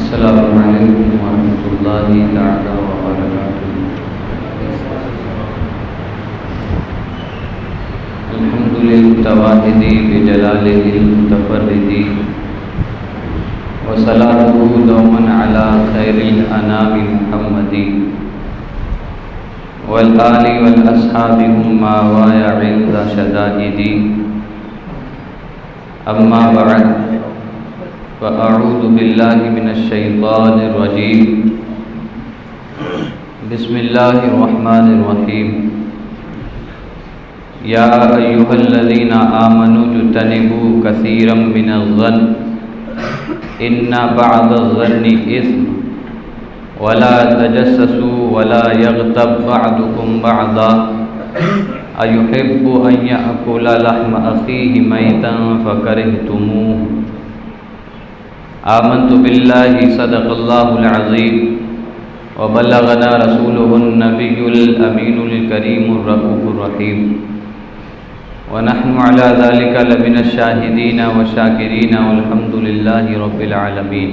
السلام علیکم ورحمۃ اللہ تعالی وبرکاتہ۔ الحمد للمتواحد بجلالہ المتفرد وصلاته دوما على خیر الانام محمد والآل والاصحاب هم وایا عند شدائد، اما بعد فاعوذ باللہ من الشیطان الرجیم، بسم اللہ الرحمن الرحیم۔ یا ایھا الذین آمنوا اجتنبوا کثیرا من الظن ان بعض الظن اثم ولا تجسسوا ولا یغتب بعضکم بعضا ایحب ان یأکل لحم اخیہ میتا فکرہتموہ۔ آمنت باللہ صدق اللہ العظیم وبلغنا رسولہ النبی الامین الکریم الرؤوف الرحیم، ونحن على ذلك لمن الشاہدین والشاکرین والحمد للہ رب العالمین۔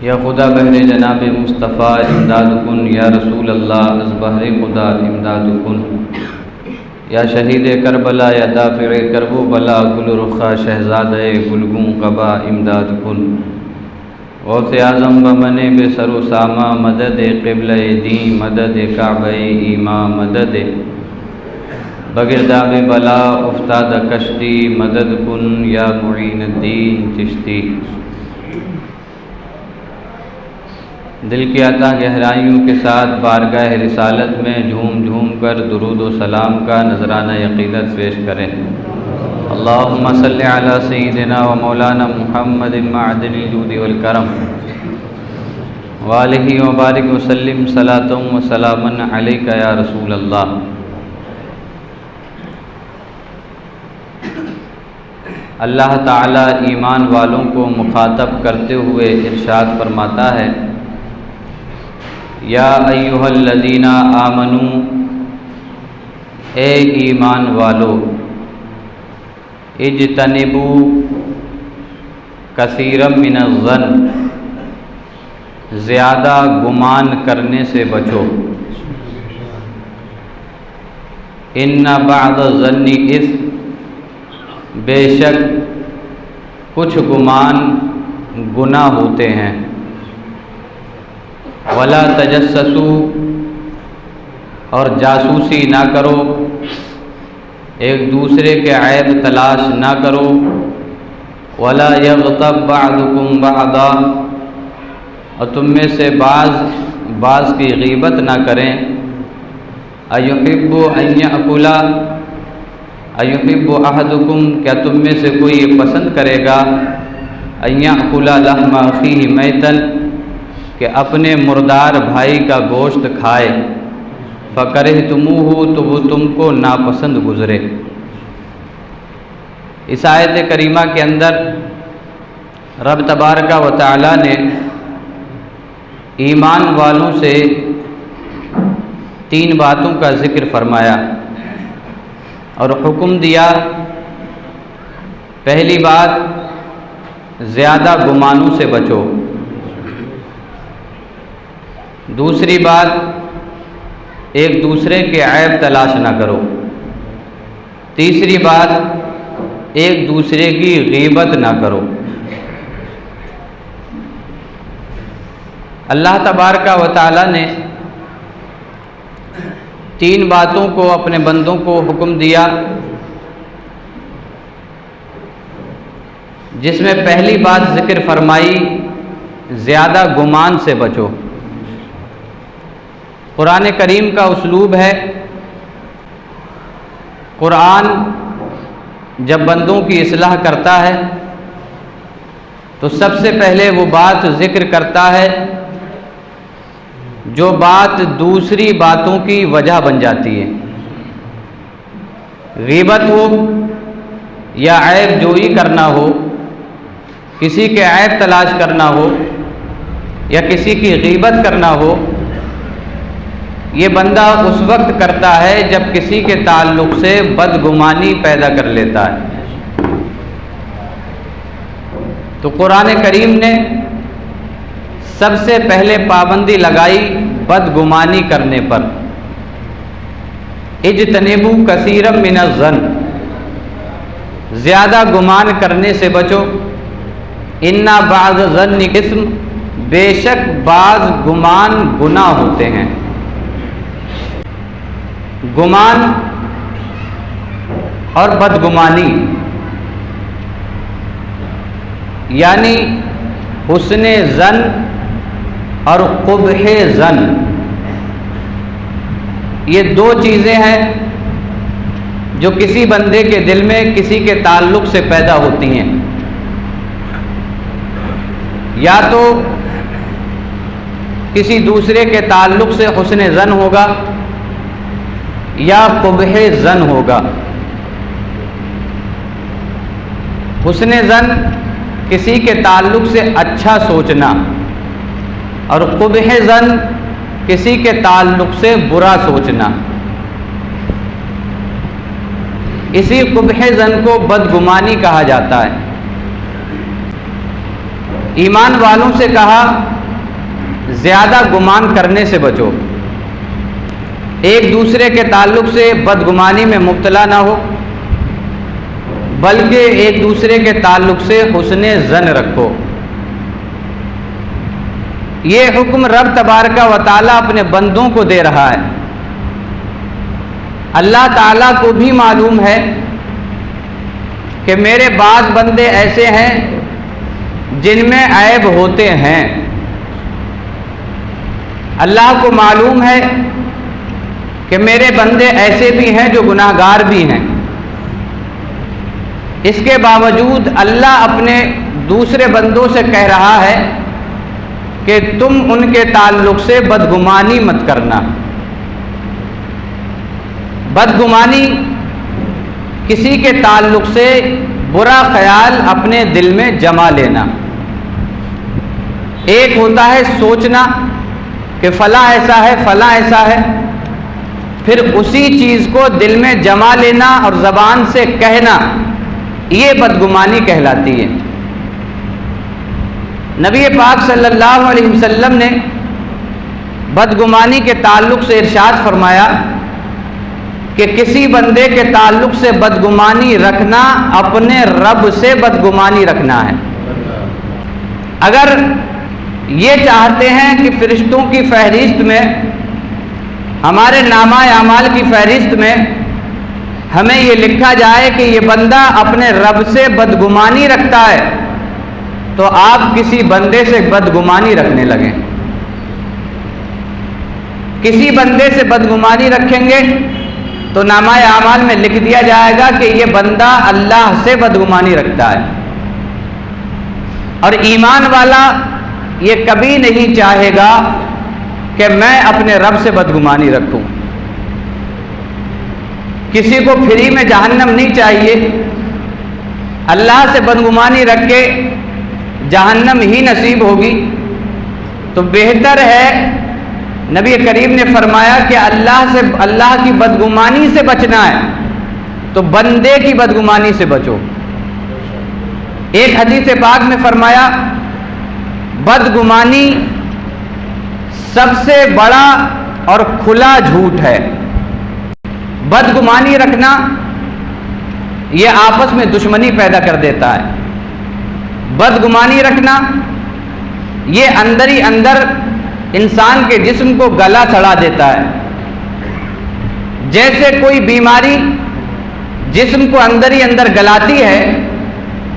یا خدا بہر جناب مصطفیٰ امداد کن، یا رسول اللہ از بہر خدا امداد کن، یا شہید کربلا یا دافع کرب و بلا گل رخا شہزادہ گلگوں قبا امداد کن۔ غوث اعظم بمن بے سر و سامہ مدد قبلہ دین مدد کعبہ ایمان مدد بگرداب بلا افتاد کشتی مدد کن یا معین الدین چشتی۔ دل کی عطا گہرائیوں کے ساتھ بارگاہ رسالت میں جھوم جھوم کر درود و سلام کا نذرانہ عقیدت پیش کریں۔ اللہم صلی علی سیدنا و مولانا محمد معدن الجود والکرم وآلہ وبارک وسلم صلاۃ و سلاما علیک یا رسول اللہ۔ اللہ تعالیٰ ایمان والوں کو مخاطب کرتے ہوئے ارشاد فرماتا ہے، یا ایھا الذین آمنوا، اے ایمان والو، اجتنبوا کثیرا من الظن، زیادہ گمان کرنے سے بچو، ان بعض الظن اثم، بے شک کچھ گمان گناہ ہوتے ہیں، ولا تجسسوا، اور جاسوسی نہ کرو، ایک دوسرے کے عیب تلاش نہ کرو، ولا یغتب بعضکم بعضا، اور تم میں سے بعض کی غیبت نہ کریں، ایحب ان یأکل، ایحب احدکم، کیا تم میں سے کوئی یہ پسند کرے گا، ان یأکل لحم اخیہ میتا، کہ اپنے مردار بھائی کا گوشت کھائے، فکرہتموہ، تو وہ تم کو ناپسند گزرے۔ اس آیت کریمہ کے اندر رب تبارک و تعالی نے ایمان والوں سے 3 باتوں کا ذکر فرمایا اور حکم دیا۔ پہلی بات، زیادہ گمانوں سے بچو۔ دوسری بات، ایک دوسرے کے عیب تلاش نہ کرو۔ تیسری بات، ایک دوسرے کی غیبت نہ کرو۔ اللہ تبارک و تعالی نے 3 باتوں کو اپنے بندوں کو حکم دیا، جس میں پہلی بات ذکر فرمائی، زیادہ گمان سے بچو۔ قرآن کریم کا اسلوب ہے، قرآن جب بندوں کی اصلاح کرتا ہے تو سب سے پہلے وہ بات ذکر کرتا ہے جو بات دوسری باتوں کی وجہ بن جاتی ہے، غیبت ہو یا عیب جوئی کرنا ہو، کسی کے عیب تلاش کرنا ہو یا کسی کی غیبت کرنا ہو، یہ بندہ اس وقت کرتا ہے جب کسی کے تعلق سے بدگمانی پیدا کر لیتا ہے۔ تو قرآن کریم نے سب سے پہلے پابندی لگائی بدگمانی کرنے پر، اجتنبوا کثیرا من الظن، زیادہ گمان کرنے سے بچو، ان بعض الظن اثم، بے شک بعض گمان گناہ ہوتے ہیں۔ گمان اور بدگمانی یعنی حسن ظن اور قبح ظن، یہ دو چیزیں ہیں جو کسی بندے کے دل میں کسی کے تعلق سے پیدا ہوتی ہیں۔ یا تو کسی دوسرے کے تعلق سے حسن ظن ہوگا یا قبح ظن ہوگا۔ حسن ظن کسی کے تعلق سے اچھا سوچنا، اور قبح ظن کسی کے تعلق سے برا سوچنا۔ اسی قبح ظن کو بدگمانی کہا جاتا ہے۔ ایمان والوں سے کہا زیادہ گمان کرنے سے بچو، ایک دوسرے کے تعلق سے بدگمانی میں مبتلا نہ ہو، بلکہ ایک دوسرے کے تعلق سے حسن ظن رکھو۔ یہ حکم رب تبارک و تعالیٰ اپنے بندوں کو دے رہا ہے۔ اللہ تعالیٰ کو بھی معلوم ہے کہ میرے بعض بندے ایسے ہیں جن میں عیب ہوتے ہیں۔ اللہ کو معلوم ہے کہ میرے بندے ایسے بھی ہیں جو گناہ گار بھی ہیں۔ اس کے باوجود اللہ اپنے دوسرے بندوں سے کہہ رہا ہے کہ تم ان کے تعلق سے بدگمانی مت کرنا۔ بدگمانی کسی کے تعلق سے برا خیال اپنے دل میں جما لینا۔ ایک ہوتا ہے سوچنا کہ فلاں ایسا ہے فلاں ایسا ہے، پھر اسی چیز کو دل میں جما لینا اور زبان سے کہنا، یہ بدگمانی کہلاتی ہے۔ نبی پاک صلی اللہ علیہ وسلم نے بدگمانی کے تعلق سے ارشاد فرمایا کہ کسی بندے کے تعلق سے بدگمانی رکھنا اپنے رب سے بدگمانی رکھنا ہے۔ اگر یہ چاہتے ہیں کہ فرشتوں کی فہرست میں، ہمارے نامہ اعمال کی فہرست میں ہمیں یہ لکھا جائے کہ یہ بندہ اپنے رب سے بدگمانی رکھتا ہے، تو آپ کسی بندے سے بدگمانی رکھنے لگیں۔ کسی بندے سے بدگمانی رکھیں گے تو نامہ اعمال میں لکھ دیا جائے گا کہ یہ بندہ اللہ سے بدگمانی رکھتا ہے۔ اور ایمان والا یہ کبھی نہیں چاہے گا کہ میں اپنے رب سے بدگمانی رکھوں۔ کسی کو فری میں جہنم نہیں چاہیے، اللہ سے بدگمانی رکھ کے جہنم ہی نصیب ہوگی تو بہتر ہے۔ نبی کریم نے فرمایا کہ اللہ کی بدگمانی سے بچنا ہے تو بندے کی بدگمانی سے بچو۔ ایک حدیث پاک میں فرمایا بدگمانی سب سے بڑا اور کھلا جھوٹ ہے۔ بدگمانی رکھنا یہ آپس میں دشمنی پیدا کر دیتا ہے۔ بدگمانی رکھنا یہ اندر ہی اندر انسان کے جسم کو گلا چڑھا دیتا ہے۔ جیسے کوئی بیماری جسم کو اندر ہی اندر گلاتی ہے،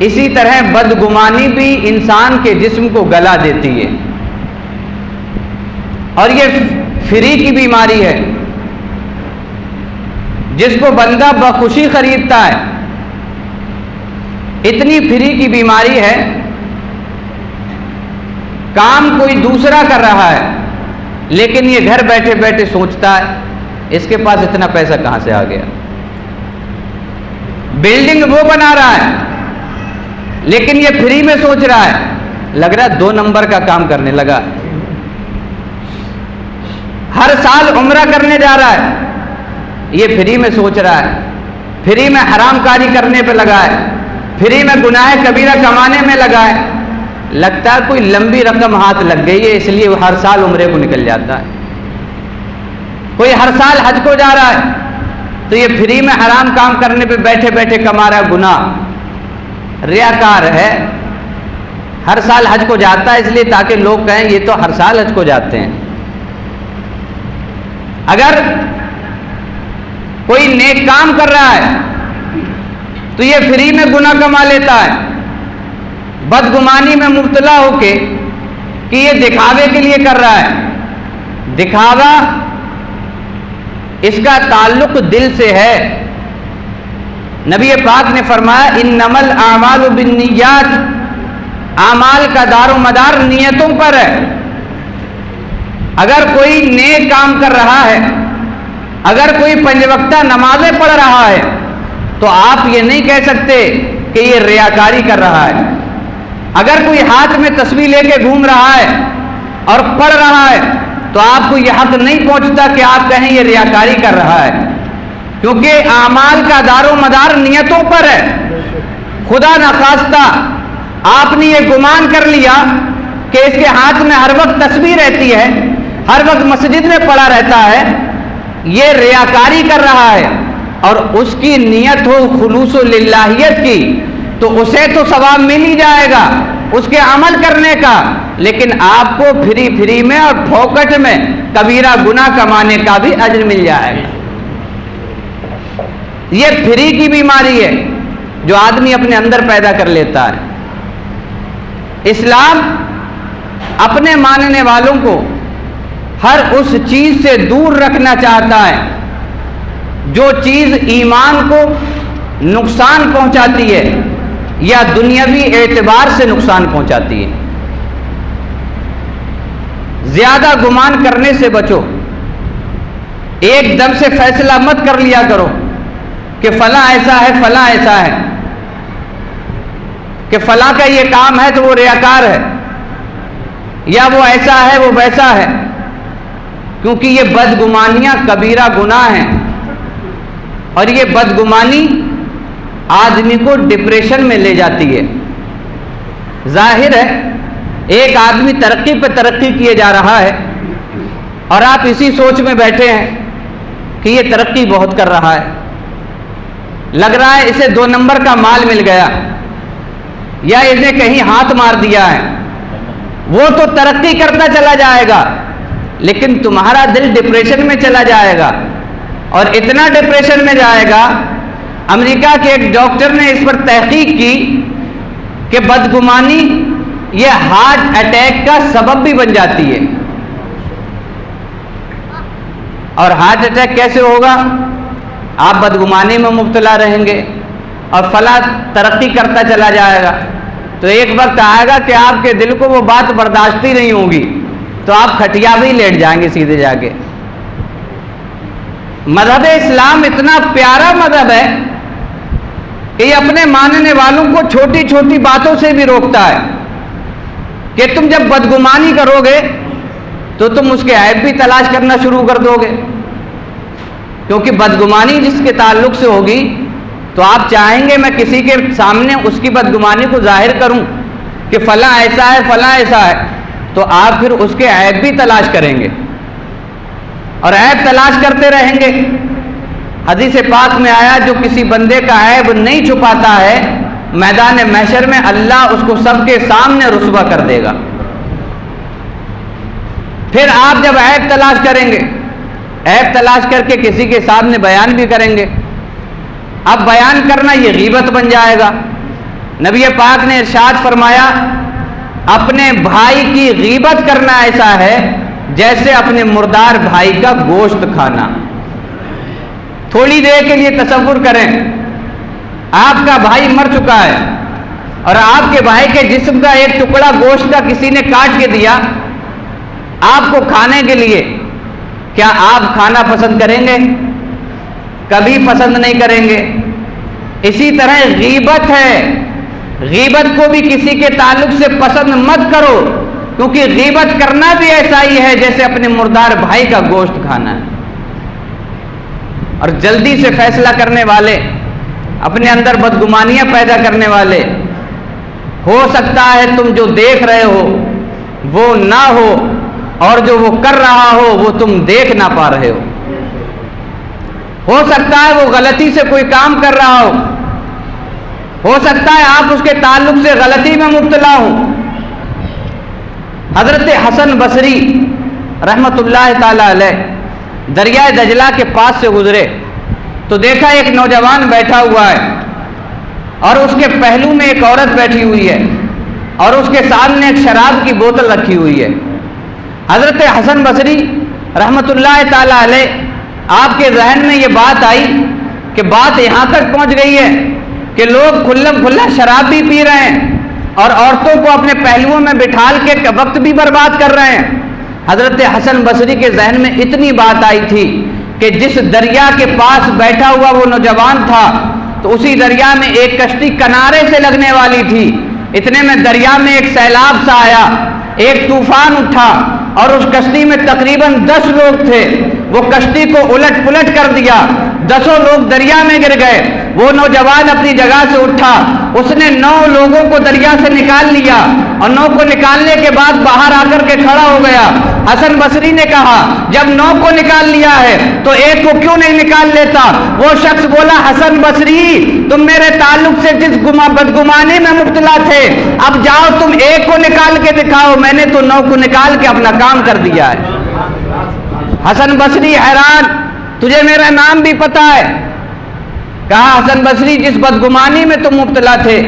اسی طرح بدگمانی بھی انسان کے جسم کو گلا دیتی ہے، اور یہ فری کی بیماری ہے جس کو بندہ بخوشی خریدتا ہے۔ اتنی فری کی بیماری ہے، کام کوئی دوسرا کر رہا ہے لیکن یہ گھر بیٹھے بیٹھے سوچتا ہے اس کے پاس اتنا پیسہ کہاں سے آ گیا۔ بلڈنگ وہ بنا رہا ہے لیکن یہ فری میں سوچ رہا ہے، لگ رہا ہے 2 نمبر کا کام کرنے لگا۔ ہر سال عمرہ کرنے جا رہا ہے، یہ فری میں سوچ رہا ہے، فری میں حرام کاری کرنے پہ لگا ہے، فری میں گناہ کبیرہ کمانے میں لگا ہے۔ لگتا ہے کوئی لمبی رقم ہاتھ لگ گئی ہے اس لیے وہ ہر سال عمرے کو نکل جاتا ہے، کوئی ہر سال حج کو جا رہا ہے تو یہ فری میں حرام کام کرنے پہ بیٹھے بیٹھے کما رہا ہے گناہ، ریاکار ہے۔ ہر سال حج کو جاتا ہے اس لیے تاکہ لوگ کہیں یہ تو ہر سال حج کو جاتے ہیں۔ اگر کوئی نیک کام کر رہا ہے تو یہ فری میں گناہ کما لیتا ہے، بدگمانی میں مبتلا ہو کے کہ یہ دکھاوے کے لیے کر رہا ہے۔ دکھاوا اس کا تعلق دل سے ہے۔ نبی پاک نے فرمایا انما الاعمال بالنیات، اعمال کا دار و مدار نیتوں پر ہے۔ اگر کوئی نیک کام کر رہا ہے، اگر کوئی 5 وقتہ نمازیں پڑھ رہا ہے تو آپ یہ نہیں کہہ سکتے کہ یہ ریاکاری کر رہا ہے۔ اگر کوئی ہاتھ میں تسبیح لے کے گھوم رہا ہے اور پڑھ رہا ہے تو آپ کو یہ حق نہیں پہنچتا کہ آپ کہیں یہ ریاکاری کر رہا ہے، کیونکہ اعمال کا دار و مدار نیتوں پر ہے۔ خدا نخواستہ آپ نے یہ گمان کر لیا کہ اس کے ہاتھ میں ہر وقت تسبیح رہتی ہے، ہر وقت مسجد میں پڑا رہتا ہے، یہ ریاکاری کر رہا ہے، اور اس کی نیت ہو خلوص للہیت کی تو اسے تو ثواب مل ہی جائے گا اس کے عمل کرنے کا، لیکن آپ کو فری میں اور پھوکٹ میں کبیرہ گناہ کمانے کا بھی اجر مل جائے گا۔ یہ فری کی بیماری ہے جو آدمی اپنے اندر پیدا کر لیتا ہے۔ اسلام اپنے ماننے والوں کو ہر اس چیز سے دور رکھنا چاہتا ہے جو چیز ایمان کو نقصان پہنچاتی ہے یا دنیاوی اعتبار سے نقصان پہنچاتی ہے۔ زیادہ گمان کرنے سے بچو، ایک دم سے فیصلہ مت کر لیا کرو کہ فلاں ایسا ہے فلاں ایسا ہے، کہ فلاں کا یہ کام ہے تو وہ ریاکار ہے، یا وہ ایسا ہے وہ ویسا ہے، کیونکہ یہ بدگمانیاں کبیرہ گناہ ہیں، اور یہ بدگمانی آدمی کو ڈپریشن میں لے جاتی ہے۔ ظاہر ہے ایک آدمی ترقی پہ ترقی کیے جا رہا ہے اور آپ اسی سوچ میں بیٹھے ہیں کہ یہ ترقی بہت کر رہا ہے، لگ رہا ہے اسے 2 نمبر کا مال مل گیا یا اس نے کہیں ہاتھ مار دیا ہے، وہ تو ترقی کرتا چلا جائے گا لیکن تمہارا دل ڈپریشن میں چلا جائے گا، اور اتنا ڈپریشن میں جائے گا۔ امریکہ کے ایک ڈاکٹر نے اس پر تحقیق کی کہ بدگمانی یہ ہارٹ اٹیک کا سبب بھی بن جاتی ہے۔ اور ہارٹ اٹیک کیسے ہوگا؟ آپ بدگمانی میں مبتلا رہیں گے اور فلاں ترقی کرتا چلا جائے گا، تو ایک وقت آئے گا کہ آپ کے دل کو وہ بات برداشت ہی نہیں ہوگی، تو آپ کھٹیا بھی لیٹ جائیں گے سیدھے جا کے۔ مذہب اسلام اتنا پیارا مذہب ہے کہ یہ اپنے ماننے والوں کو چھوٹی چھوٹی باتوں سے بھی روکتا ہے کہ تم جب بدگمانی کرو گے تو تم اس کے عیب بھی تلاش کرنا شروع کر دو گے، کیونکہ بدگمانی جس کے تعلق سے ہوگی تو آپ چاہیں گے میں کسی کے سامنے اس کی بدگمانی کو ظاہر کروں کہ فلاں ایسا ہے فلاں ایسا ہے، تو آپ پھر اس کے عیب بھی تلاش کریں گے اور عیب تلاش کرتے رہیں گے۔ حدیث پاک میں آیا جو کسی بندے کا عیب نہیں چھپاتا ہے میدان محشر میں اللہ اس کو سب کے سامنے رسوا کر دے گا۔ پھر آپ جب عیب تلاش کریں گے، عیب تلاش کر کے کسی کے سامنے بیان بھی کریں گے، اب بیان کرنا یہ غیبت بن جائے گا۔ نبی پاک نے ارشاد فرمایا اپنے بھائی کی غیبت کرنا ایسا ہے جیسے اپنے مردار بھائی کا گوشت کھانا۔ تھوڑی دیر کے لیے تصور کریں، آپ کا بھائی مر چکا ہے اور آپ کے بھائی کے جسم کا ایک ٹکڑا گوشت کا کسی نے کاٹ کے دیا آپ کو کھانے کے لیے، کیا آپ کھانا پسند کریں گے؟ کبھی پسند نہیں کریں گے۔ اسی طرح غیبت ہے، غیبت کو بھی کسی کے تعلق سے پسند مت کرو، کیونکہ غیبت کرنا بھی ایسا ہی ہے جیسے اپنے مردار بھائی کا گوشت کھانا ہے۔ اور جلدی سے فیصلہ کرنے والے، اپنے اندر بدگمانیاں پیدا کرنے والے، ہو سکتا ہے تم جو دیکھ رہے ہو وہ نہ ہو، اور جو وہ کر رہا ہو وہ تم دیکھ نہ پا رہے ہو سکتا ہے وہ غلطی سے کوئی کام کر رہا ہو سکتا ہے آپ اس کے تعلق سے غلطی میں مبتلا ہو۔ حضرت حسن بصری رحمت اللہ تعالی علیہ دریائے دجلہ کے پاس سے گزرے تو دیکھا ایک نوجوان بیٹھا ہوا ہے اور اس کے پہلو میں ایک عورت بیٹھی ہوئی ہے اور اس کے سامنے ایک شراب کی بوتل رکھی ہوئی ہے۔ حضرت حسن بصری رحمت اللہ تعالی علیہ آپ کے ذہن میں یہ بات آئی کہ بات یہاں تک پہنچ گئی ہے کہ لوگ کھلم کھلا شراب بھی پی رہے ہیں اور عورتوں کو اپنے پہلوؤں میں بٹھال کے وقت بھی برباد کر رہے ہیں۔ حضرت حسن بصری کے ذہن میں اتنی بات آئی تھی کہ جس دریا کے پاس بیٹھا ہوا وہ نوجوان تھا تو اسی دریا میں ایک کشتی کنارے سے لگنے والی تھی، اتنے میں دریا میں ایک سیلاب سا آیا، ایک طوفان اٹھا اور اس کشتی میں تقریباً 10 لوگ تھے۔ وہ کشتی کو الٹ پلٹ کر دیا، 10 لوگ دریا میں گر گئے۔ وہ نوجوان اپنی جگہ سے اٹھا، اس نے 9 لوگوں کو دریا سے نکال لیا اور 9 کو نکالنے کے بعد باہر آ کر کے کھڑا ہو گیا۔ حسن بصری نے کہا جب 9 کو نکال لیا ہے تو ایک کو کیوں نہیں نکال لیتا؟ وہ شخص بولا حسن بصری تم میرے تعلق سے جس بدگمانی میں مبتلا تھے، اب جاؤ تم ایک کو نکال کے دکھاؤ، میں نے تو 9 کو نکال کے اپنا کام کر دیا ہے۔ حسن بصری حیران، تجھے میرا نام بھی پتا ہے؟ کہا حسن بصری جس بدگمانی میں تم مبتلا تھے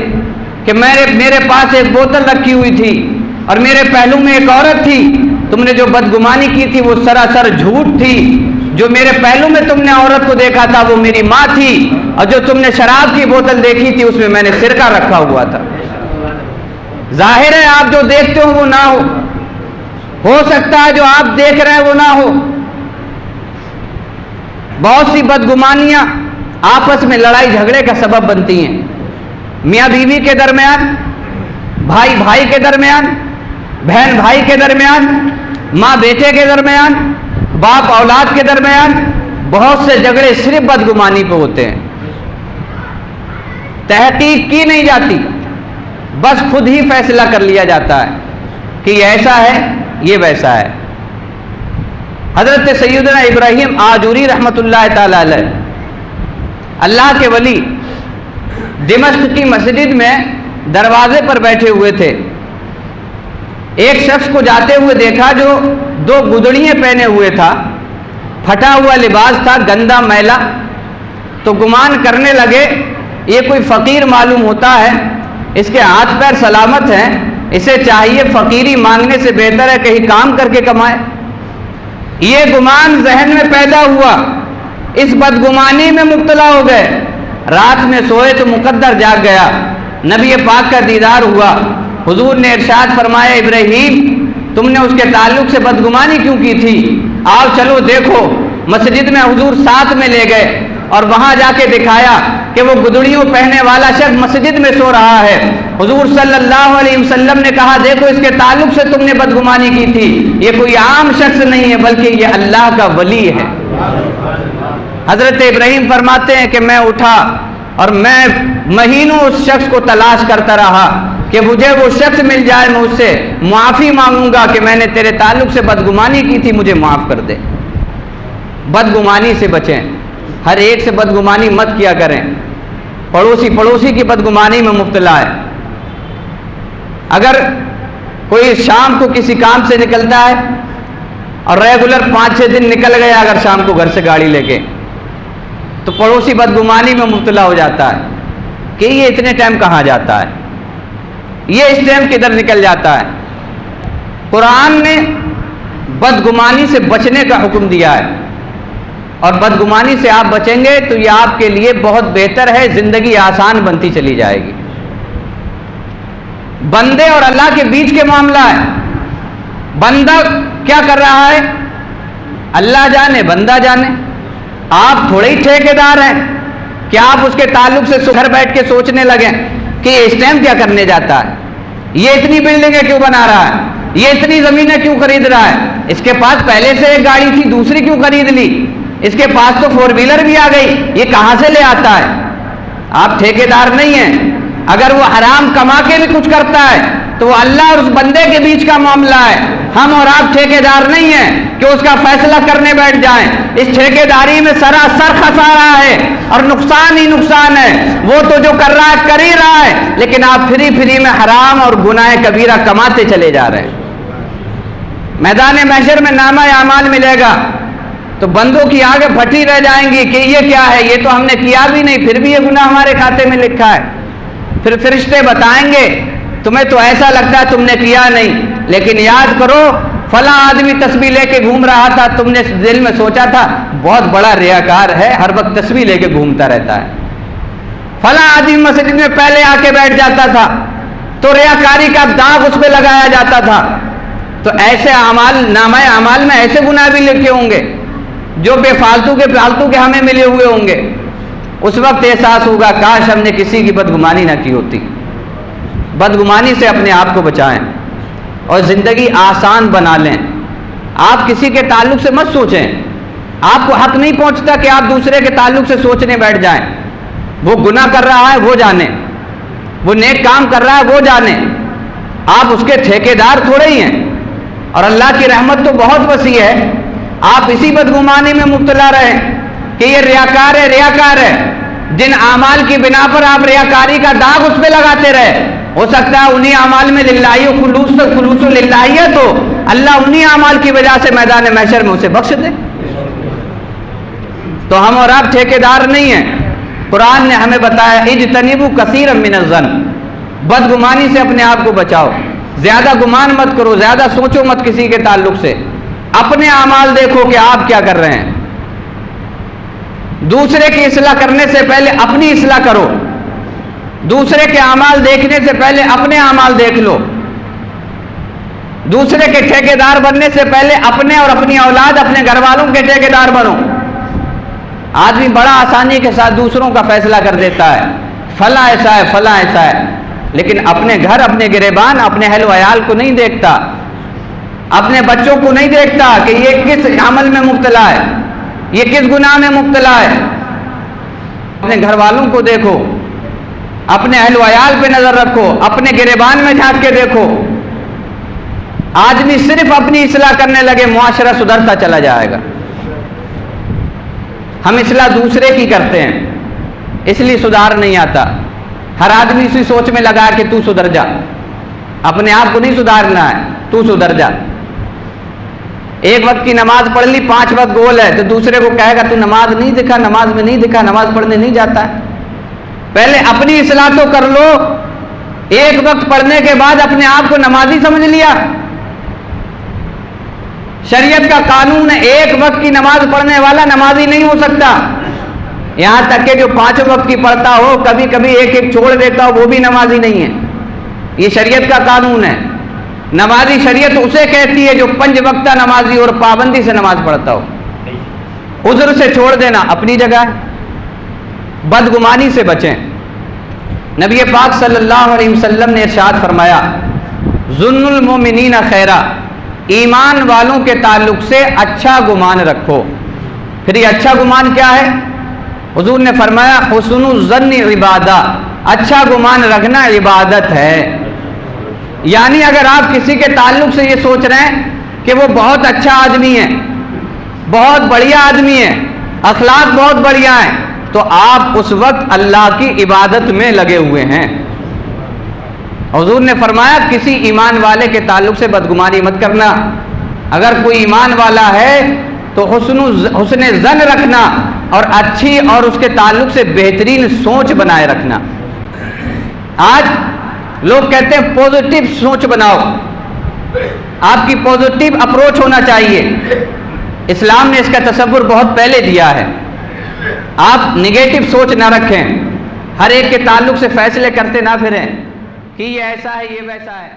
کہ میرے پاس ایک بوتل رکھی ہوئی تھی اور میرے پہلو میں ایک عورت تھی، تم نے جو بدگمانی کی تھی وہ سراسر جھوٹ تھی۔ جو میرے پہلو میں تم نے عورت کو دیکھا تھا وہ میری ماں تھی، اور جو تم نے شراب کی بوتل دیکھی تھی اس میں نے سرکہ رکھا ہوا تھا۔ ظاہر ہے آپ جو دیکھتے ہو وہ نہ ہو سکتا ہے جو آپ دیکھ رہے ہیں وہ نہ ہو۔ بہت سی بدگمانیاں آپس میں لڑائی جھگڑے کا سبب بنتی ہیں، میاں بیوی کے درمیان، بھائی بھائی کے درمیان، بہن بھائی کے درمیان، ماں بیٹے کے درمیان، باپ اولاد کے درمیان۔ بہت سے جھگڑے صرف بدگمانی پہ ہوتے ہیں، تحقیق کی نہیں جاتی، بس خود ہی فیصلہ کر لیا جاتا ہے کہ یہ ایسا ہے یہ ویسا ہے۔ حضرت سیدنا ابراہیم آجوری رحمت اللہ تعالی علیہ اللہ کے ولی دمشق کی مسجد میں دروازے پر بیٹھے ہوئے تھے، ایک شخص کو جاتے ہوئے دیکھا جو 2 گدڑیاں پہنے ہوئے تھا، پھٹا ہوا لباس تھا، گندا میلا، تو گمان کرنے لگے یہ کوئی فقیر معلوم ہوتا ہے، اس کے ہاتھ پیر سلامت ہیں، اسے چاہیے فقیری مانگنے سے بہتر ہے کہیں کام کر کے کمائے۔ یہ گمان ذہن میں پیدا ہوا، اس بدگمانی میں مبتلا ہو گئے۔ رات میں سوئے تو مقدر جاگ گیا، نبی پاک کا دیدار ہوا، حضور نے ارشاد فرمایا ابراہیم تم نے اس کے تعلق سے بدگمانی کیوں کی تھی؟ آؤ چلو دیکھو۔ مسجد میں حضور ساتھ میں لے گئے اور وہاں جا کے دکھایا کہ وہ گدڑیوں پہنے والا شخص مسجد میں سو رہا ہے۔ حضور صلی اللہ علیہ وسلم نے کہا دیکھو اس کے تعلق سے تم نے بدگمانی کی تھی، یہ کوئی عام شخص نہیں ہے بلکہ یہ اللہ کا ولی ہے۔ حضرت ابراہیم فرماتے ہیں کہ میں اٹھا اور میں مہینوں اس شخص کو تلاش کرتا رہا کہ مجھے وہ شخص مل جائے، میں اس سے معافی مانگوں گا کہ میں نے تیرے تعلق سے بدگمانی کی تھی، مجھے معاف کر دے۔ بدگمانی سے بچیں، ہر ایک سے بدگمانی مت کیا کریں۔ پڑوسی کی بدگمانی میں مبتلا ہے۔ اگر کوئی شام کو کسی کام سے نکلتا ہے اور ریگولر 5-6 دن نکل گیا اگر شام کو گھر سے گاڑی لے کے، تو پڑوسی بدگمانی میں مبتلا ہو جاتا ہے کہ یہ اتنے ٹائم کہاں جاتا ہے، یہ اس ٹائم کدھر نکل جاتا ہے۔ قرآن نے بدگمانی سے بچنے کا حکم دیا ہے، اور بدگمانی سے آپ بچیں گے تو یہ آپ کے لیے بہت بہتر ہے، زندگی آسان بنتی چلی جائے گی۔ بندے اور اللہ کے بیچ کے معاملہ ہے، بندہ کیا کر رہا ہے اللہ جانے، بندہ جانے۔ آپ تھوڑے ہی ٹھیکیدار ہیں کہ آپ اس کے تعلق سے گھر بیٹھ کے سوچنے لگیں کہ یہ اس ٹائم کیا کرنے جاتا ہے، یہ اتنی بلڈنگیں کیوں بنا رہا ہے، یہ اتنی زمینیں کیوں خرید رہا ہے، اس کے پاس پہلے سے ایک گاڑی تھی دوسری کیوں خرید لی، اس کے پاس تو 4 ویلر بھی آ گئی، یہ کہاں سے لے آتا ہے۔ آپ ٹھیکیدار نہیں ہیں، اگر وہ حرام کما کے بھی کچھ کرتا ہے تو وہ اللہ اور اس بندے کے بیچ کا معاملہ ہے. ہم اور آپ ٹھیکیدار نہیں ہیں کہ اس کا فیصلہ کرنے بیٹھ جائیں. اس ٹھیکیداری میں سراسر خسارہ ہے اور نقصان ہی نقصان ہے. وہ تو جو کر رہا ہے کر ہی رہا ہے، لیکن آپ فری میں حرام اور گناہ کبیرہ کماتے چلے جا رہے ہیں. میدان محشر میں نامہ اعمال ملے گا تو بندوں کی آگے پھٹی رہ جائیں گی کہ یہ کیا ہے، یہ تو ہم نے کیا بھی نہیں، پھر بھی یہ گناہ ہمارے کھاتے میں لکھا ہے. پھر فرشتے بتائیں گے تمہیں تو ایسا لگتا ہے تم نے کیا نہیں، لیکن یاد کرو فلاں آدمی تسبیح لے کے گھوم رہا تھا، تم نے دل میں سوچا تھا بہت بڑا ریاکار ہے، ہر وقت تسبیح لے کے گھومتا رہتا ہے. فلاں آدمی مسجد میں پہلے آ کے بیٹھ جاتا تھا تو ریاکاری کا داغ اس پہ لگایا جاتا تھا. تو ایسے اعمال، نامہ اعمال میں ایسے گناہ بھی لکھے ہوں گے جو بے فالتو کے ہمیں ملے ہوئے ہوں گے. اس وقت احساس ہوگا کاش ہم نے کسی کی بدگمانی نہ کی ہوتی. بدگمانی سے اپنے آپ کو بچائیں اور زندگی آسان بنا لیں. آپ کسی کے تعلق سے مت سوچیں، آپ کو حق نہیں پہنچتا کہ آپ دوسرے کے تعلق سے سوچنے بیٹھ جائیں. وہ گناہ کر رہا ہے وہ جانے، وہ نیک کام کر رہا ہے وہ جانے، آپ اس کے ٹھیکیدار تھوڑے ہی ہیں. اور اللہ کی رحمت تو بہت وسیع ہے. آپ اسی بدگمانی میں مبتلا رہے کہ یہ ریاکار ہے، ریاکار ہے. جن اعمال کی بنا پر آپ ریاکاری کا داغ اس پہ لگاتے رہے، ہو سکتا ہے انہی اعمال میں للہی خلوص للہیت ہو، اللہ انہی اعمال کی وجہ سے میدان محشر میں اسے بخش دے. تو ہم اور آپ ٹھیکیدار نہیں ہیں. قرآن نے ہمیں بتایا اجتنبوا کثیرا من الظن، بدگمانی سے اپنے آپ کو بچاؤ. زیادہ گمان مت کرو، زیادہ سوچو مت کسی کے تعلق سے. اپنے اعمال دیکھو کہ آپ کیا کر رہے ہیں. دوسرے کی اصلاح کرنے سے پہلے اپنی اصلاح کرو. دوسرے کے اعمال دیکھنے سے پہلے اپنے اعمال دیکھ لو. دوسرے کے ٹھیکیدار بننے سے پہلے اپنے اور اپنی اولاد، اپنے گھر والوں کے ٹھیکیدار بنو. آدمی بڑا آسانی کے ساتھ دوسروں کا فیصلہ کر دیتا ہے، فلاں ایسا ہے فلاں ایسا ہے، لیکن اپنے گھر، اپنے گریبان، اپنے اہل و عیال کو نہیں دیکھتا، اپنے بچوں کو نہیں دیکھتا کہ یہ کس عمل میں مبتلا ہے، یہ کس گناہ میں مبتلا ہے. اپنے گھر والوں کو دیکھو، اپنے اہل و عیال پہ نظر رکھو، اپنے گریبان میں جھانک کے دیکھو. آدمی صرف اپنی اصلاح کرنے لگے معاشرہ سدھرتا چلا جائے گا. ہم اصلاح دوسرے کی کرتے ہیں، اس لیے سدھار نہیں آتا. ہر آدمی اسی سوچ میں لگا کہ تو سدھر جا. اپنے آپ کو نہیں سدھارنا ہے، تو سدھر جا. ایک وقت کی نماز پڑھ لی، 5 وقت گول ہے، تو دوسرے کو کہے گا تو نماز نہیں دکھا، نماز میں نہیں دکھا، نماز پڑھنے نہیں جاتا ہے. پہلے اپنی اصلاح تو کر لو. ایک وقت پڑھنے کے بعد اپنے آپ کو نمازی سمجھ لیا. شریعت کا قانون ہے ایک وقت کی نماز پڑھنے والا نمازی نہیں ہو سکتا. یہاں تک کہ جو 5 وقت کی پڑھتا ہو، کبھی کبھی ایک چھوڑ دیتا ہو، وہ بھی نمازی نہیں ہے. یہ شریعت کا قانون ہے. نمازی شریعت اسے کہتی ہے جو 5 وقتہ نمازی اور پابندی سے نماز پڑھتا ہو. عذر سے چھوڑ دینا اپنی جگہ ہے. بدگمانی سے بچیں. نبی پاک صلی اللہ علیہ وسلم نے ارشاد فرمایا ظن المؤمنین خیرا، ایمان والوں کے تعلق سے اچھا گمان رکھو. پھر یہ اچھا گمان کیا ہے؟ حضور نے فرمایا حسن الظن عبادہ، اچھا گمان رکھنا عبادت ہے. یعنی اگر آپ کسی کے تعلق سے یہ سوچ رہے ہیں کہ وہ بہت اچھا آدمی ہے، بہت بڑھیا آدمی ہے، اخلاق بہت بڑھیا ہیں، تو آپ اس وقت اللہ کی عبادت میں لگے ہوئے ہیں. حضور نے فرمایا کسی ایمان والے کے تعلق سے بدگمانی مت کرنا. اگر کوئی ایمان والا ہے تو حسن ظن رکھنا اور اچھی اور اس کے تعلق سے بہترین سوچ بنائے رکھنا. آج لوگ کہتے ہیں پوزیٹیو سوچ بناؤ، آپ کی پوزیٹیو اپروچ ہونا چاہیے. اسلام نے اس کا تصور بہت پہلے دیا ہے. آپ نگیٹو سوچ نہ رکھیں، ہر ایک کے تعلق سے فیصلے کرتے نہ پھریں کہ یہ ایسا ہے یہ ویسا ہے.